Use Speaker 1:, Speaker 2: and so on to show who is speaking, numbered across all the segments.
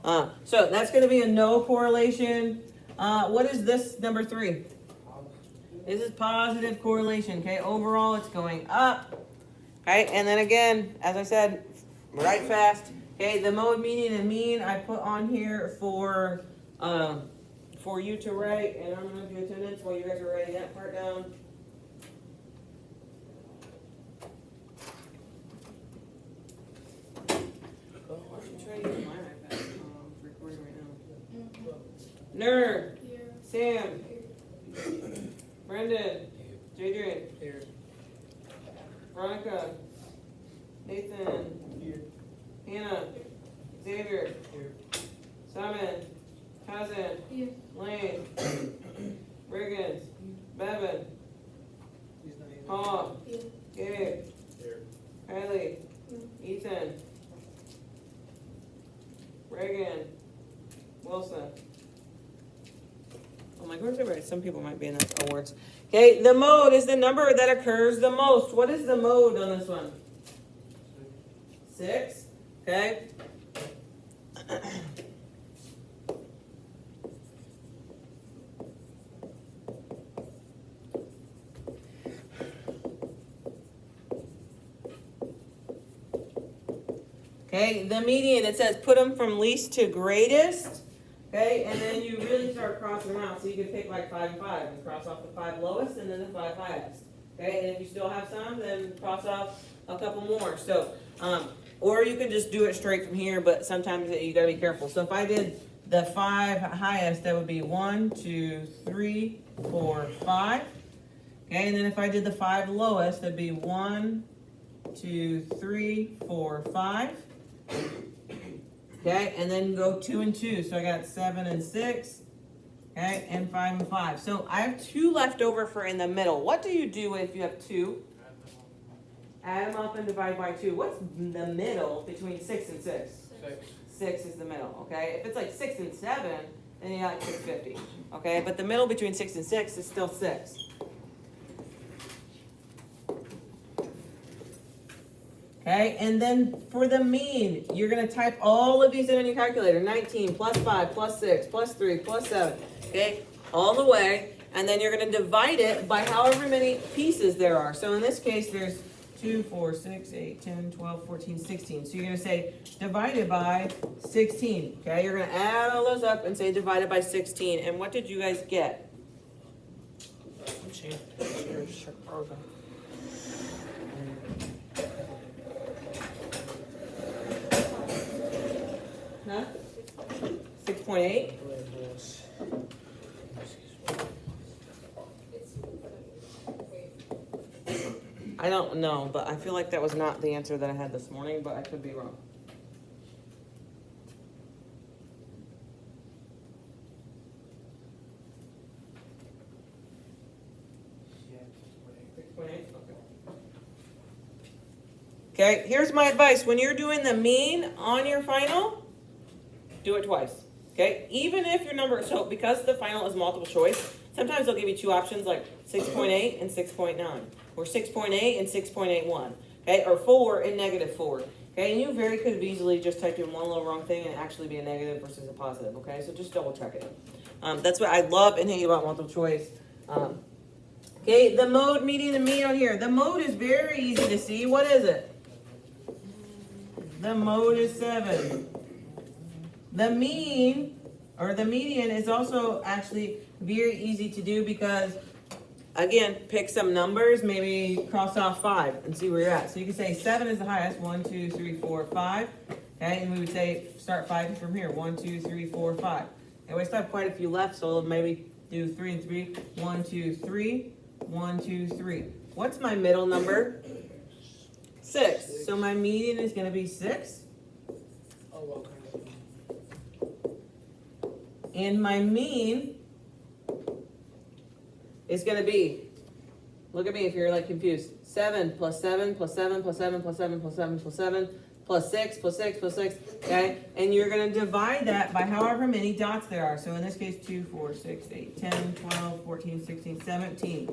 Speaker 1: So that's going to be a no correlation. What is this number 3? This is positive correlation. Okay, overall it's going up. Okay, and then again, as I said, write fast. Okay, the mode, median, and mean I put on here for you to write, and I'm going to do attendance while you guys are writing that part down. I should try to use my iPad. I'm recording right now. Nerd.
Speaker 2: Here.
Speaker 1: Sam. Brendan. Jadrian.
Speaker 3: Here.
Speaker 1: Veronica. Nathan.
Speaker 3: Here.
Speaker 1: Hannah. Xavier.
Speaker 3: Here.
Speaker 1: Simon. Cousin.
Speaker 2: Here.
Speaker 1: Lane. Riggins. Bevan.
Speaker 3: He's not here.
Speaker 1: Paul.
Speaker 2: Here.
Speaker 1: Gabe.
Speaker 3: Here.
Speaker 1: Kylie. Ethan. Reagan. Wilson. Oh my gosh, some people might be in the awards. Okay, the mode is the number that occurs the most. What is the mode on this one? 6. Okay. Okay, the median, it says put them from least to greatest. Okay, and then you really start crossing them out. So you can pick like 5 and 5 and cross off the 5 lowest and then the 5 highest. Okay, and if you still have some, then cross off a couple more. So, or you can just do it straight from here, but sometimes you gotta be careful. So if I did the 5 highest, that would be 1, 2, 3, 4, 5. Okay, and then if I did the 5 lowest, that'd be 1, 2, 3, 4, 5. Okay, and then go 2 and 2. So I got 7 and 6. Okay, and 5 and 5. So I have 2 left over for in the middle. What do you do if you have 2? Add them up and divide by 2. What's the middle between 6 and 6?
Speaker 3: 6.
Speaker 1: 6 is the middle, okay? If it's like 6 and 7, then you got like 650. Okay, but the middle between 6 and 6 is still 6. Okay, and then for the mean, you're going to type all of these in on your calculator. 19 plus 5 plus 6 plus 3 plus 7. Okay, all the way. And then you're going to divide it by however many pieces there are. So in this case, there's 2, 4, 6, 8, 10, 12, 14, 16. So you're going to say divided by 16. Okay, you're going to add all those up and say divided by 16. And what did you guys get? Let's see. Huh? 6.8? I don't know, but I feel like that was not the answer that I had this morning, but I could be wrong.
Speaker 3: Yeah, 6.8.
Speaker 1: 6.8? Okay, here's my advice. When you're doing the mean on your final, do it twice. Okay, even if your number, so because the final is multiple choice, sometimes they'll give you 2 options like 6.8 and 6.9, or 6.8 and 6.81, okay, or 4 and -4. Okay, and you very could have easily just typed in one little wrong thing and actually be a negative versus a positive, okay, so just double check it. That's what I love and hate about multiple choice. Okay, the mode, median, and mean on here. The mode is very easy to see. What is it? The mode is 7. The mean, or the median, is also actually very easy to do because, again, pick some numbers, maybe cross off 5 and see where you're at. So you can say 7 is the highest, 1, 2, 3, 4, 5. Okay, and we would say start 5 from here, 1, 2, 3, 4, 5. And we still have quite a few left, so maybe do 3 and 3, 1, 2, 3, 1, 2, 3. What's my middle number? 6. So my median is going to be 6.
Speaker 3: Oh, okay.
Speaker 1: And my mean is going to be, look at me if you're like confused, 7 plus 7 plus 7 plus 7 plus 7 plus 7 plus 7 plus 6 plus 6 plus 6, okay? And you're going to divide that by however many dots there are. So in this case, 2, 4, 6, 8, 10, 12, 14, 16, 17.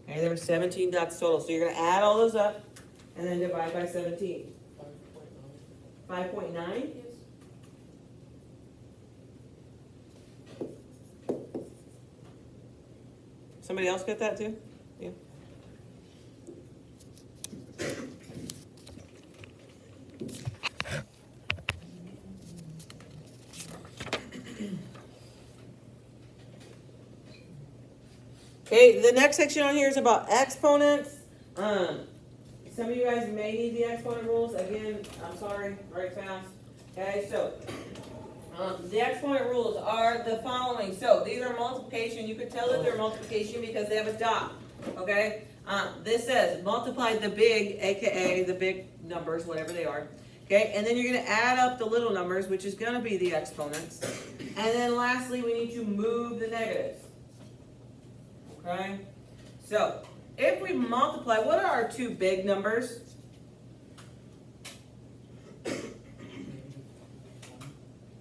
Speaker 1: Okay, there were 17 dots total. So you're going to add all those up and then divide by 17.
Speaker 3: 5.9.
Speaker 1: 5.9?
Speaker 2: Yes.
Speaker 1: Somebody else get that too? Yeah. Okay, the next section on here is about exponents. Some of you guys may need the exponent rules. Again, I'm sorry, right fast. Okay, so the exponent rules are the following. So these are multiplication. You could tell that they're multiplication because they have a dot. Okay, this says multiply the big, aka the big numbers, whatever they are. Okay, and then you're going to add up the little numbers, which is going to be the exponents. And then lastly, we need to move the negatives. Okay, so if we multiply, what are our two big numbers?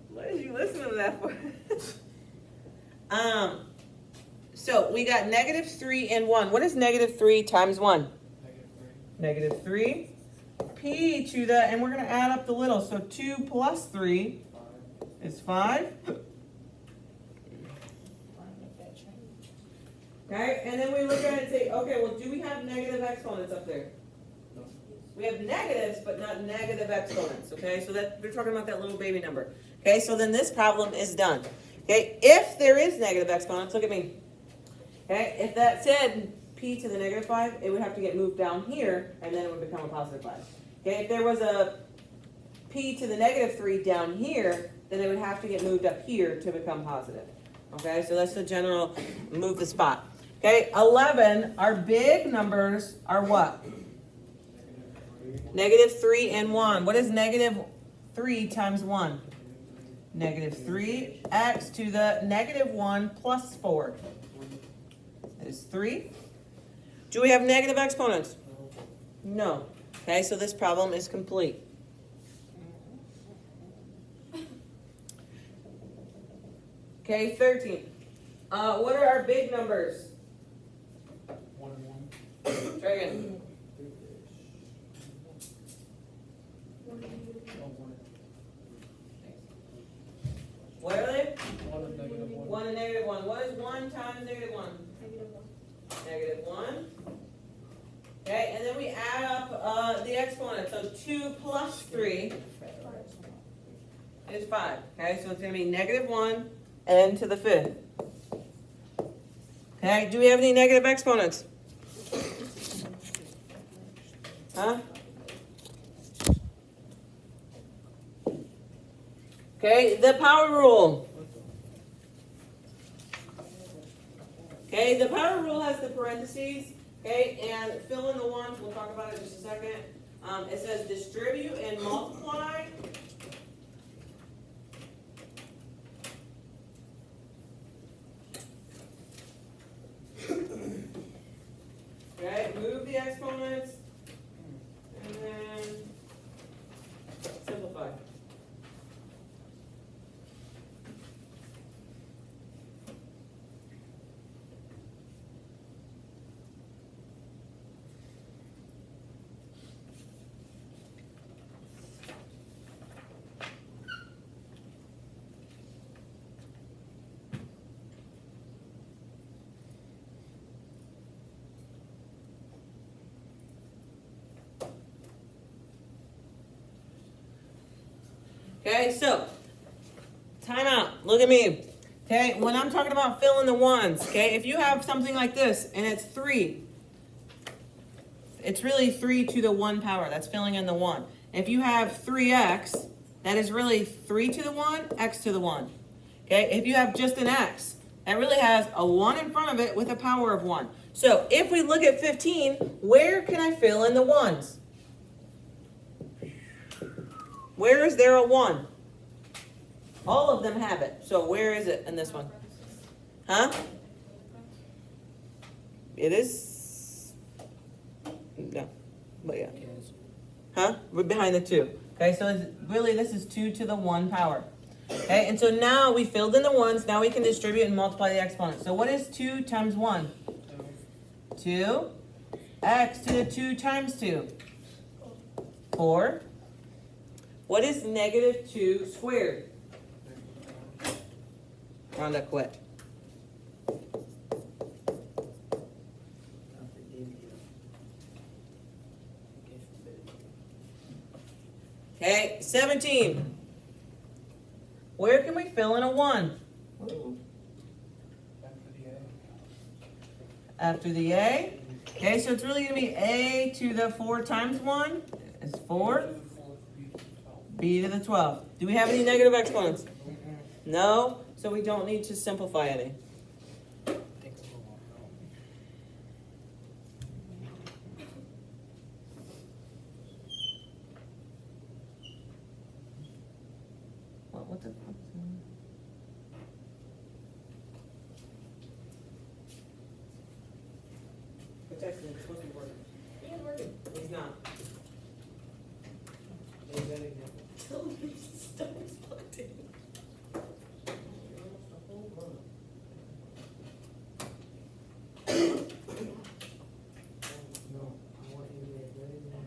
Speaker 1: What did you listen to that for? So we got -3 and 1. What is -3 times 1? -3. P to the, and we're going to add up the little. So 2 plus 3 is 5. Okay, and then we look at it and say, okay, well, do we have negative exponents up there?
Speaker 3: No.
Speaker 1: We have negatives, but not negative exponents, okay? So that they're talking about that little baby number. Okay, so then this problem is done. Okay, if there is negative exponents, look at me. Okay, if that said p to the -5, it would have to get moved down here, and then it would become a +5. Okay, if there was a p to the -3 down here, then it would have to get moved up here to become positive. Okay, so that's the general move the spot. Okay, 11, our big numbers are what? -3 and 1. What is -3 times 1? -3. X to the -1 plus 4 is 3. Do we have negative exponents? No. Okay, so this problem is complete. Okay, 13. What are our big numbers?
Speaker 3: 1 and 1.
Speaker 1: Try again. What are they?
Speaker 3: 1 and -1.
Speaker 1: 1 and -1. What is 1 times -1? -1. Okay, and then we add up the exponent. So 2 plus 3 is 5. Okay, so it's going to be -1 n to the 5th. Okay, do we have any negative exponents? Huh? Okay, the power rule. Okay, the power rule has the parentheses. Okay, and fill in the ones. We'll talk about it in just a second. It says distribute and multiply. Okay, move the exponents, and then simplify. Okay, so, time out. Look at me. Okay, when I'm talking about fill in the ones, okay, if you have something like this and it's 3, it's really 3 to the 1 power. That's filling in the 1. If you have 3x, that is really 3 to the 1, x to the 1. Okay, if you have just an x, that really has a 1 in front of it with a power of 1. So, if we look at 15, where can I fill in the ones? Where is there a 1? All of them have it. So where is it in this one? Huh? It is. No. But yeah. Huh? We're behind the 2. Okay, so it's really this is 2 to the 1 power. Okay, and so now we filled in the ones. Now we can distribute and multiply the exponents. So what is 2 times 1? 2. X to the 2 times 2. 4. What is -2 squared? Rhonda quit. 17. Where can we fill in a 1? After the A. Okay, so it's really going to be A to the 4 times 1 is 4. B to the 12. Do we have any negative exponents? No, so we don't need to simplify any. What the fuck? It's actually supposed to be working. He is working. He's not. There's that example. Stop exploding. No, I want you to get ready now.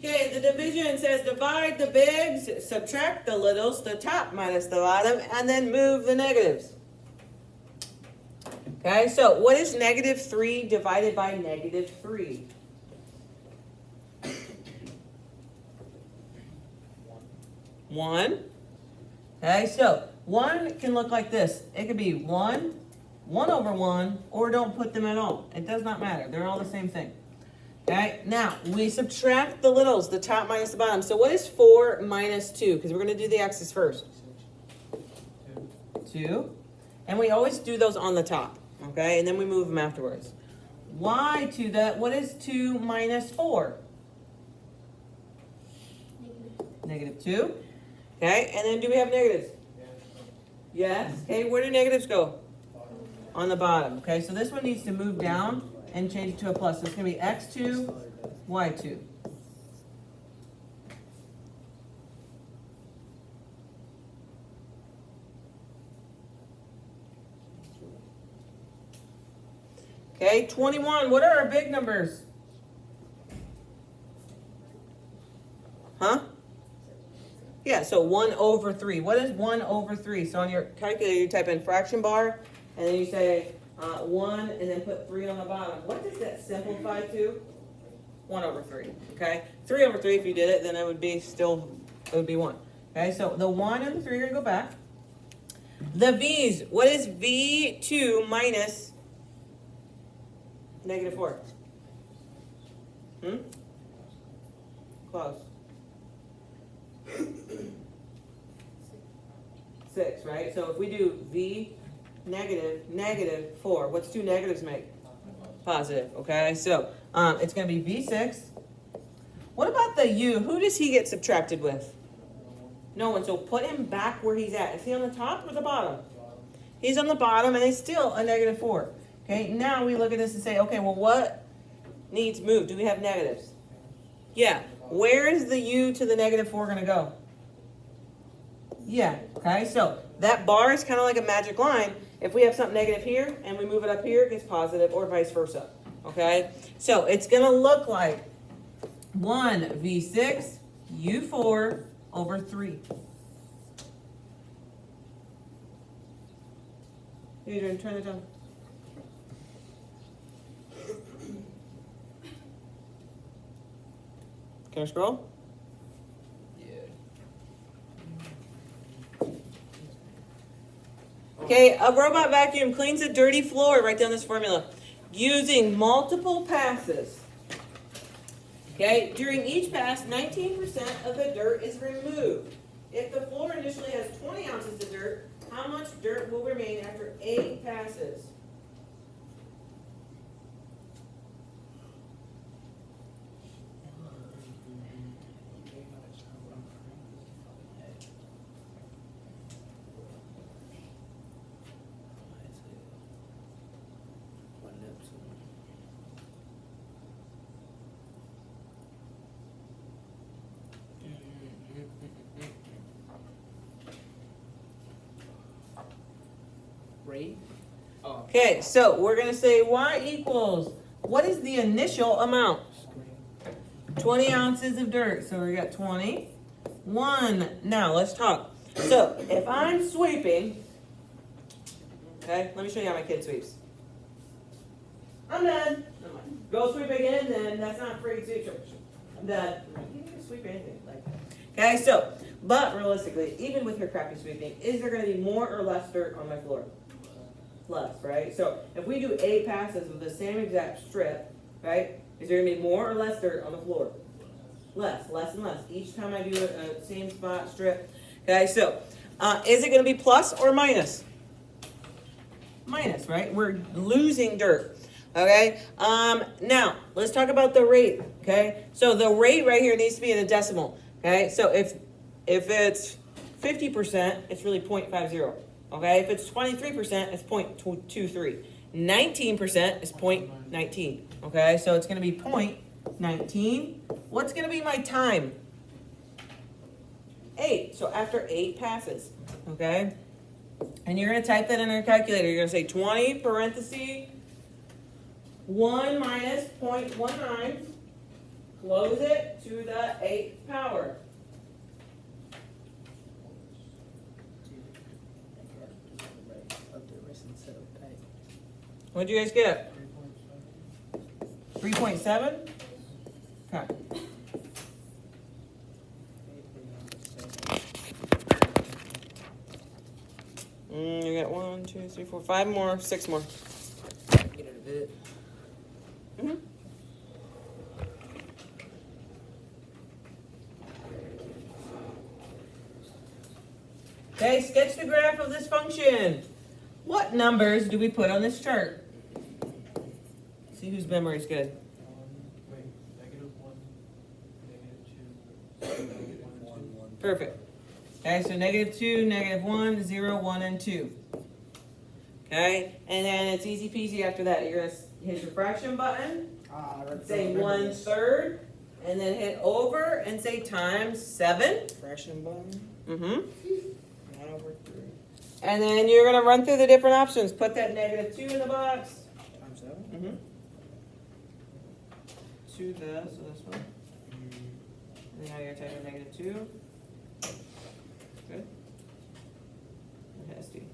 Speaker 1: Okay, the division says divide the bigs, subtract the littles, the top minus the bottom, and then move the negatives. Okay, so what is negative 3 divided by negative 3? 1. Okay, so 1 can look like this. It could be 1, 1 over 1, or don't put them at all. It does not matter. They're all the same thing. Okay, now we subtract the littles, the top minus the bottom. So what is 4 minus 2? Because we're going to do the x's first. 2. And we always do those on the top. Okay, and then we move them afterwards. Y to the, what is 2 minus 4? Negative 2. Okay, and then do we have negatives? Yes. Okay, where do negatives go? On the bottom. Okay, so this one needs to move down and change it to a plus. So it's going to be x2, y2. Okay, 21. What are our big numbers? Huh? Yeah, so 1 over 3. What is 1 over 3? So on your calculator, you type in fraction bar, and then you say 1, and then put 3 on the bottom. What does that simplify to? 1 over 3, okay? 3 over 3, if you did it, then it would be still, it would be 1. Okay, so the 1 and the 3 are going to go back. The V's, what is V2 minus negative 4? Close. 6, right? So if we do V negative, negative 4, what's 2 negatives make? Positive, okay? So it's going to be V6. What about the U? Who does he get subtracted with? No one. So put him back where he's at. Is he on the top or the bottom? He's on the bottom, and it's still a negative 4. Okay, now we look at this and say, okay, well, what needs moved? Do we have negatives? Yeah. Where is the U to the negative 4 going to go? Yeah, okay, so that bar is kind of like a magic line. If we have something negative here and we move it up here, it gets positive, or vice versa. Okay, so it's going to look like 1 V6 U4 over 3. Adrian, turn it down. Can I scroll? Okay, a robot vacuum cleans a dirty floor. Write down this formula. Using multiple passes. Okay, during each pass, 19% of the dirt is removed. If the floor initially has 20 ounces of dirt, how much dirt will remain after 8 passes?
Speaker 3: Rate? Oh.
Speaker 1: Okay, so we're gonna say y equals, what is the initial amount? 20 ounces of dirt, so we got 20. 1, now let's talk. So if I'm sweeping, okay, let me show you how my kid sweeps. I'm done. I'm like, go sweep again, then that's not free sweep. I'm done. You can sweep anything like that. Okay, so, but realistically, even with your crappy sweeping, is there gonna be more or less dirt on my floor? Less, right? So if we do 8 passes with the same exact strip, right, is there gonna be more or less dirt on the floor? Less and less. Each time I do a same spot strip. Okay, so is it gonna be plus or minus? Minus, right? We're losing dirt. Okay, now let's talk about the rate. Okay, so the rate right here needs to be in a decimal. Okay, so if it's 50%, it's really 0.50. Okay, if it's 23%, it's 0.23. 19% is 0.19. Okay, so it's going to be 0.19. What's going to be my time? 8. So after 8 passes, okay, and you're going to type that in your calculator. You're going to say 20 parentheses 1 minus 0.19. Close it to the 8th power. What'd you guys get? 3.7? Okay. You got 1, 2, 3, 4, 5 more, 6 more.
Speaker 3: Get it a bit.
Speaker 1: Mm-hmm. Okay, sketch the graph of this function. What numbers do we put on this chart? See whose memory is good.
Speaker 3: Wait, -1, -2, -1.
Speaker 1: Perfect. Okay, so -2, -1, 0, 1, and 2. Okay, and then it's easy peasy after that. You're gonna hit your fraction button, say 1/3, and then hit over and say times 7.
Speaker 3: Fraction button.
Speaker 1: Mm-hmm.
Speaker 3: 1/3.
Speaker 1: And then you're gonna run through the different options. Put that -2 in the box.
Speaker 3: Times 7.
Speaker 1: Mm-hmm. To the, so this one. And now you're typing -2. Good. It has to. So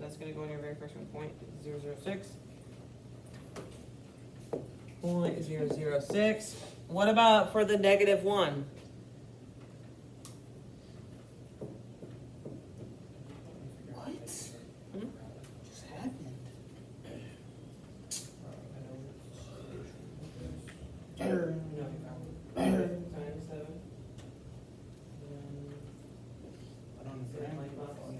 Speaker 1: that's going to go in your very first one, 0.006. 0.006. What about for the -1?
Speaker 3: What?
Speaker 1: Hmm?
Speaker 3: Just happened?
Speaker 1: Times 7.
Speaker 3: I don't know.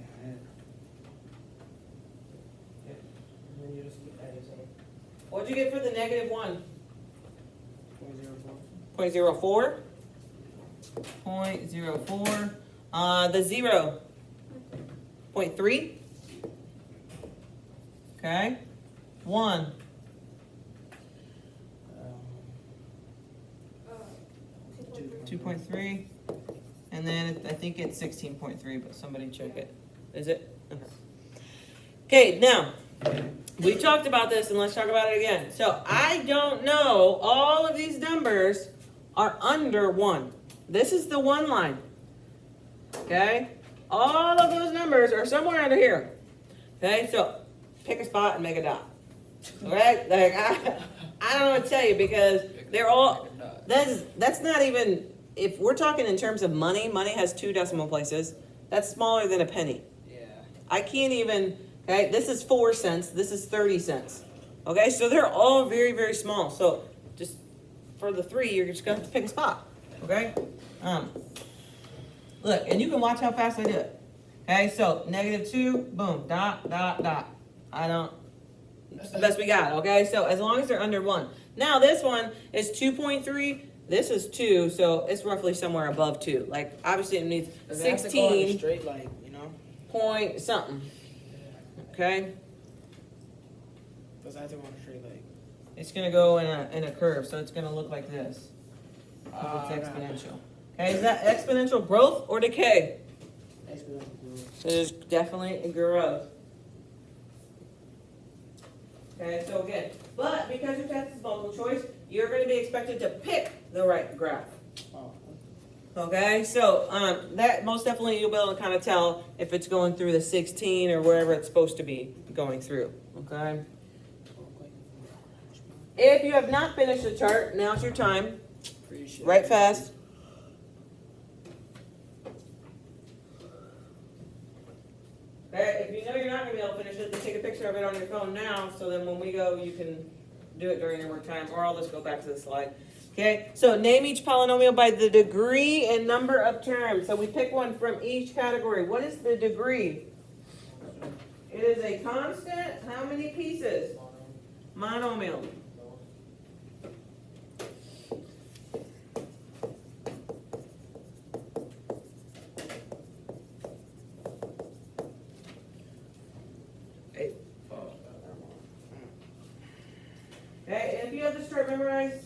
Speaker 1: And then you just keep adding 7. What'd you get for the -1? 0.04. 0.04. The 0. 0.3. Okay. 1. 2.3. And then I think it's 16.3, but somebody check it. Is it? Okay, now, we talked about this, and let's talk about it again. So I don't know, all of these numbers are under 1. This is the 1 line. Okay? All of those numbers are somewhere under here. Okay, so pick a spot and make a dot. Okay? Like, I don't know what to tell you, because they're all, that's not even, if we're talking in terms of money, money has 2 decimal places. That's smaller than a penny.
Speaker 3: Yeah.
Speaker 1: I can't even, okay, this is 4 cents, this is 30 cents. Okay, so they're all very, very small. So just for the 3, you're just gonna have to pick a spot. Okay? Look, and you can watch how fast I do it. Okay, so -2, boom, dot, dot, dot. It's the best we got, okay? So as long as they're under 1. Now this one is 2.3, this is 2, so it's roughly somewhere above 2. Like, obviously it needs
Speaker 3: Does it have to go on a
Speaker 1: 16
Speaker 3: straight, like, you know?
Speaker 1: point something. Okay?
Speaker 3: Does it have to go on a straight, like?
Speaker 1: It's gonna go in a curve, so it's gonna look like this. So it's
Speaker 3: Right.
Speaker 1: exponential. Okay, is that exponential growth or decay?
Speaker 3: Exponential growth.
Speaker 1: It is definitely a growth. Okay, so again, but because your test is multiple choice, you're gonna be expected to pick the right graph.
Speaker 3: Oh.
Speaker 1: Okay, so that most definitely you'll be able to kind of tell if it's going through the 16 or wherever it's supposed to be going through. Okay. If you have not finished the chart, now's your time.
Speaker 3: Appreciate
Speaker 1: Write
Speaker 3: it.
Speaker 1: fast. Okay, if you know you're not gonna be able to finish it, then take a picture of it on your phone now, so then when we go, you can do it during your work time, or I'll just go back to the slide. Okay, so name each polynomial by the degree and number of terms. So we pick one from each category. What is the degree? It is a constant. How many pieces? Monomial. Okay, and if you have this chart memorized,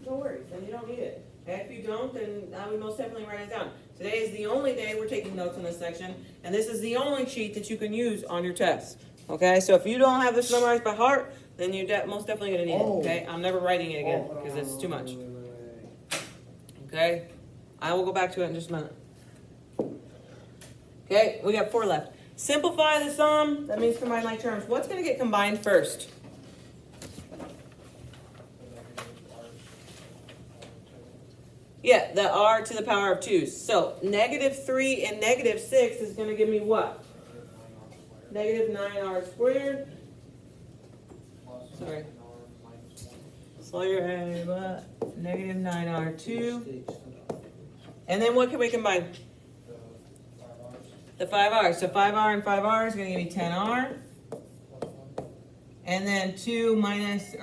Speaker 1: no worries, then you don't need it. Okay, if you don't, then I would most definitely write it down. Today is the only day we're taking notes in this section, and this is the only sheet that you can use on your test. Okay, so if you don't have this memorized by heart, then you're most definitely going to need it. Okay, I'm never writing it again because it's too much. Okay, I will go back to it in just a minute. Okay, we got 4 left. Simplify the sum. That means combine like terms. What's going to get combined first? Yeah, the r to the power of 2. So negative 3 and negative 6 is going to give me what? Negative 9r squared. Sorry. Slow your head, what? Negative 9r2. And then what can we combine? The 5r. So 5r and 5r is going to give me 10r. And then 3 minus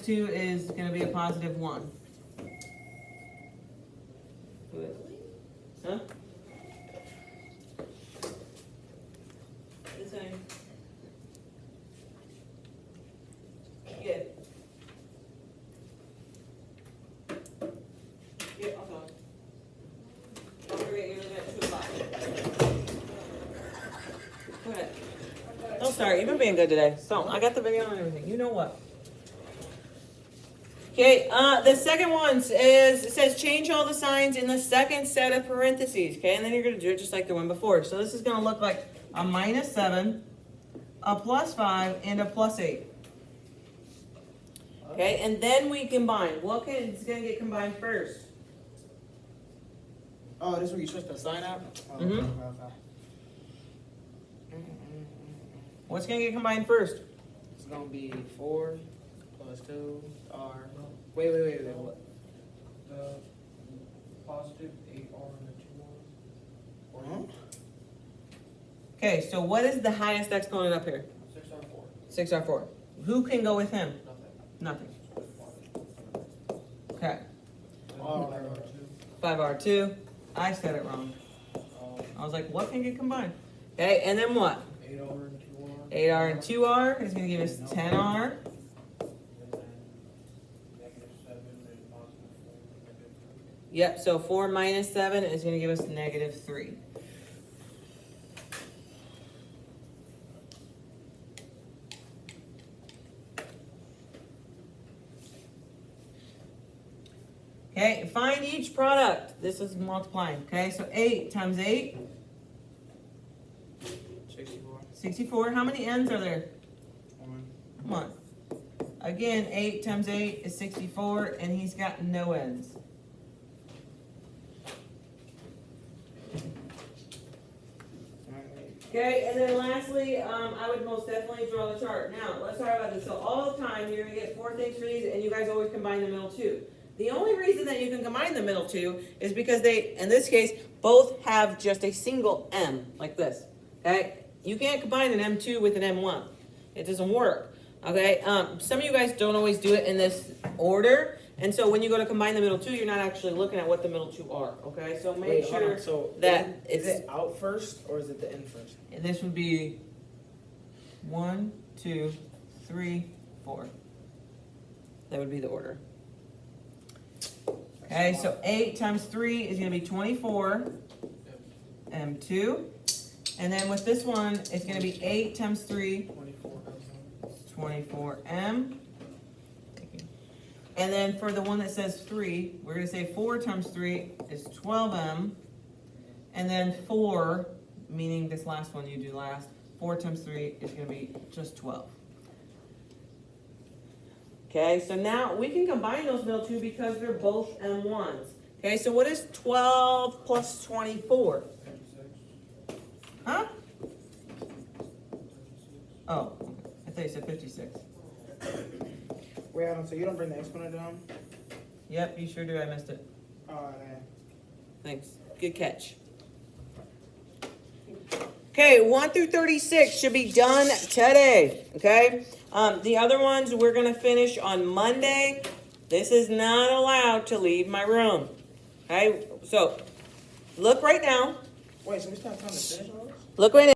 Speaker 1: 2 is going to be a positive 1. Huh? The same. Yeah. Yeah, I'll go. Don't forget you're looking at 2 o'clock. Go ahead. Don't start. You've been being good today. So I got the video and everything. You know what? Okay, the second one says change all the signs in the second set of parentheses. Okay, and then you're going to do it just like the one before. So this is going to look like a minus 7, a plus 5, and a plus 8. Okay, and then we combine. What is going to get combined first?
Speaker 3: Oh, this is where you switch the sign out? Oh,
Speaker 1: Mhm.
Speaker 3: okay.
Speaker 1: What's going to get combined first?
Speaker 3: It's going to be 4 plus 2 r. Wait. What?
Speaker 2: The positive 8r and the 2r.
Speaker 3: Huh?
Speaker 1: Okay, so what is the highest exponent up here?
Speaker 2: 6r4.
Speaker 1: 6r4. Who can go with him?
Speaker 2: Nothing.
Speaker 1: Nothing. Okay.
Speaker 3: Oh,
Speaker 1: 5r2. I said it wrong. I was like, what can get combined? Okay, and then what?
Speaker 2: 8r and 2r.
Speaker 1: 8r and 2r is going to give us 10r.
Speaker 2: And then -7 and +4 -3.
Speaker 1: Yep, so 4 minus 7 is going to give us -3. Okay, find each product. This is multiplying. Okay, so 8 times 8,
Speaker 3: 64.
Speaker 1: 64. How many n's are there?
Speaker 3: 1.
Speaker 1: 1. Again, 8 times 8 is 64, and he's got no n's. Okay, and then lastly, I would most definitely draw the chart. Now, let's talk about this. So all the time, you're going to get 4 things for these, and you guys always combine the middle two. The only reason that you can combine the middle two is because they, in this case, both have just a single m, like this. Okay? You can't combine an M2 with an M1. It doesn't work. Okay? Some of you guys don't always do it in this order, and so when you go to combine the middle two, you're not actually looking at what the middle two are. Okay? So make
Speaker 3: Wait, hold
Speaker 1: sure
Speaker 3: on. So
Speaker 1: that
Speaker 3: is it out first or is it the in first?
Speaker 1: and this would be 1, 2, 3, 4. That would be the order. Okay, so 8 times 3 is going to be 24, M2. And then with this one, it's going to be 8 times 3,
Speaker 2: 24.
Speaker 1: 24m. And then for the one that says 3, we're going to say 4 times 3 is 12m. And then 4, meaning this last one you do last, 4 times 3 is going to be just 12. Okay, so now we can combine those middle two because they're both m1s. Okay, so what is 12 plus 24? Huh? Oh, I thought you said 56.
Speaker 3: Wait, Adam, so you don't bring the exponent down?
Speaker 1: Yep, you sure do. I missed it.
Speaker 3: Oh, man.
Speaker 1: Thanks. Good catch. Okay, 1 through 36 should be done today. Okay? The other ones we're going to finish on Monday. This is not allowed to leave my room. Okay? So, look right now.
Speaker 3: Wait, so we still have time to finish all this?
Speaker 1: Look right now.